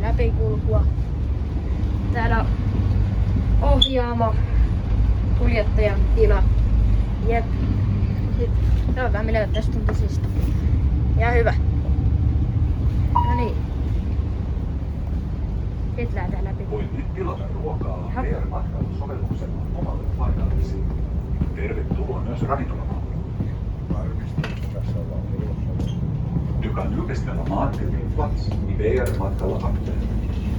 läpikulkua. Täällä on ohjaamo, kuljettajan tila. Jep. Sitten katsotaan millä tästä tuntuu siistä. Ja hyvä. No niin. Nyt lähdetään läpi. Voit nyt tilata ruokaa VR-matkailusovelluksella omalle paikallesi. Tervetuloa myös ravintolaan. Du kan nu beställa mat till din plats i VR-matkailuappen.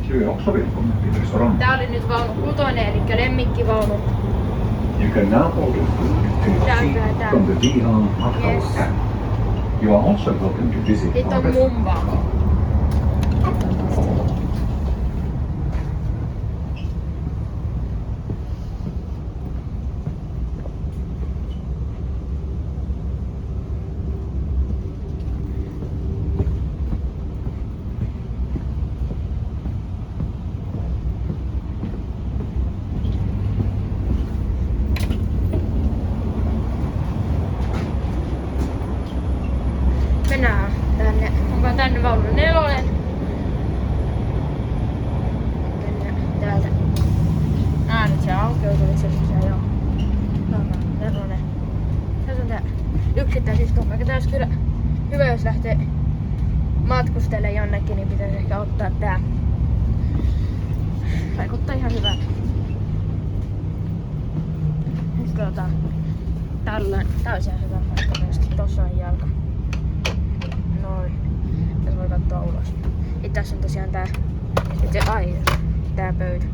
Du är också välkommen till restaurangen. Tää oli nyt vaunu 6, eli lemmikkivaunu. You can now order food to your seat from the VR-matkailu app. You are also welcome to visit Sitten our on mun restaurant. vaunu. Mennään tänne. Onko tänne vaunu 4? Mennään täältä. Nyt se aukeutuu itse asiassa joo. Vaunu 4. Tässä on tää yksittäisistuma. Eikä tässä kyllä hyvä, jos lähtee matkustelemaan jonnekin, niin pitäisi ehkä ottaa tää. Vaikuttaa ihan hyvältä. Nyt katsotaan. Tää olisi ihan hyvä paikka myöskin. Tossa on jalka. Noin. Tässä voi katsoa ulos. Ja tässä on tosiaan tää pöytä.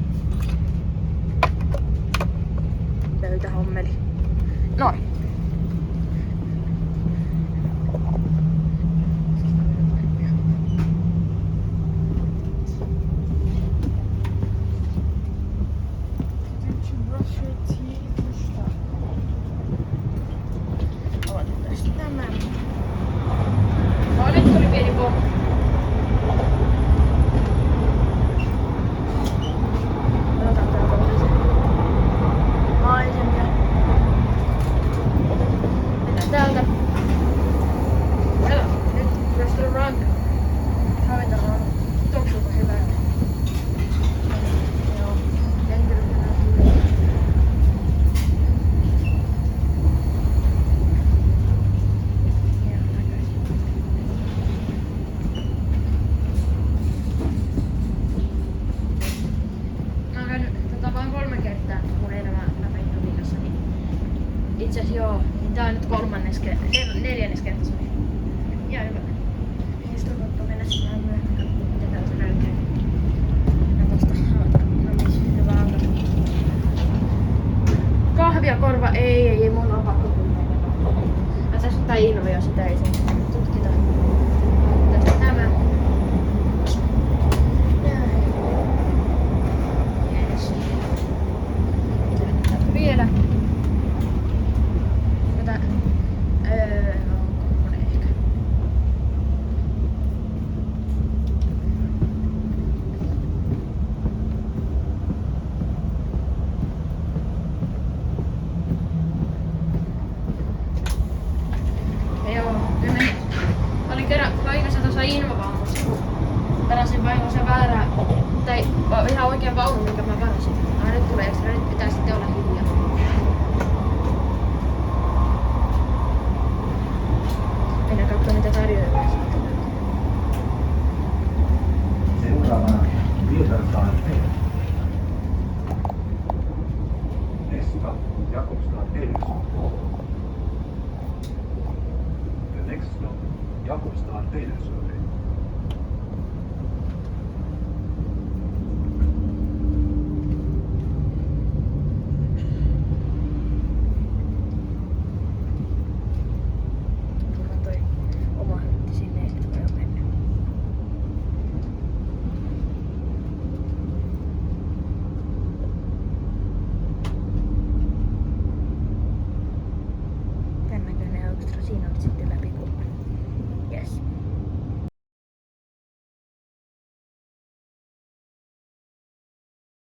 Pöytähommeli. Noin. Nyt tuli pieni pommi. Otetaan täältä se maisemia. Mennään täältä. Nyt restaurant. Ravintola on toksuuko hyvä. Joo. Henkilökunnan hyvä. Vain 3 kertaa mun elämä Lapindominassa, niin itse asiassa joo, niin tää on nyt 4. kerta se oli. Ihan hyvä. Historiakko mennä sinne myöhemmin, mitä täältä löytyy. Ja tosta hyvä auto. Kahviakorva ei mun on pakko kuitenkaan. Tässä on tää Invio, sitä ei sen tutkita. Tästä tämä. Vielä. Tätä onko ehkä. Joo, olin kerran vahingossa tuossa Invovaunussa, kun varasin vahingossa väärää, tai ihan oikean vaunun, minkä mä varasin. Nyt tulee ekstra, nyt pitää sitten olla hiljaa. Mennään katsomaan mitä tarjoillaan sitten. Seuraavana Wilbertaan Nästa Jakobstad Eriksson. The next stop, Jakobstad Edersö.